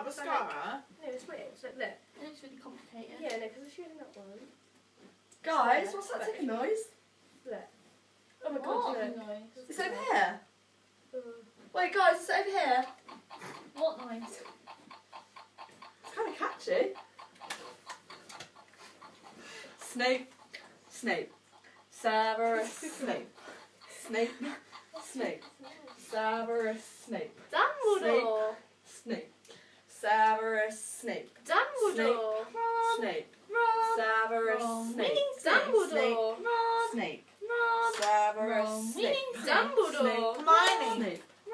mascara? No, it's weird. It's like, look. It looks really complicated. Yeah, no, because I'm showing that one. Guys, what's that ticking noise? Look. Oh my What god, look. noise? It's over here. Uh, Wait, guys, it's over here. What noise? It's kind of catchy. Snape, Snape, Severus Snape, Snape, Snape, Severus Snape, Dumbledore. Snape, Severus Snape, Dumbledore. Snape, Ron. Severus Ron. Snape, Dumbledore. Ron. Snape, Ron. Severus Ron. Snape, Dumbledore. Hermione. Snape,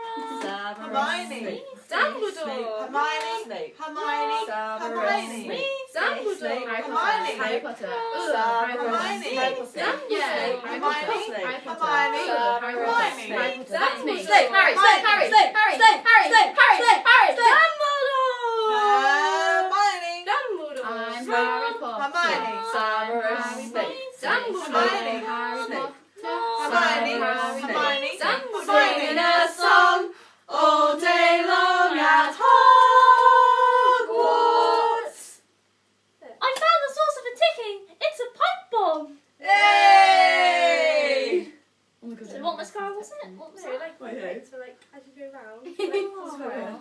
Ron. Severus Hermione. Snape, Dumbledore. Hermione. Snape, Hermione. Severus Hermione. Snape, Dumbledore. Hermione. Harry Potter. Harry Potter. Hermione. Harry Potter. Yeah. Harry Potter. Harry Potter. Hermione. Harry Potter. Hermione. Harry Potter. That's me. Snape. Harry. Snape. Harry. Snape. Harry. Snape. Harry. Snape. Harry. Dumbledore. Hermione. Dumbledore. I'm Snape. Harry Potter. Hermione. Severus Harry Snape, Dumbledore. Hermione. Harry Snape. Potter. Hermione. Harry Hermione. Dumbledore. singing a song all day long at Hogwarts. I found the source of the ticking. It's a pipe bomb. Yay! Oh my god. So what mascara was it? What was No, it? like, Wait, so like, as you go round, Oh.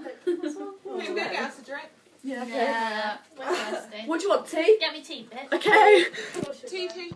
We're going to get us a drink. Yeah, okay. Yeah. We're thirsty. What do you want, tea? Get me tea, bitch. Okay. Tea, tea,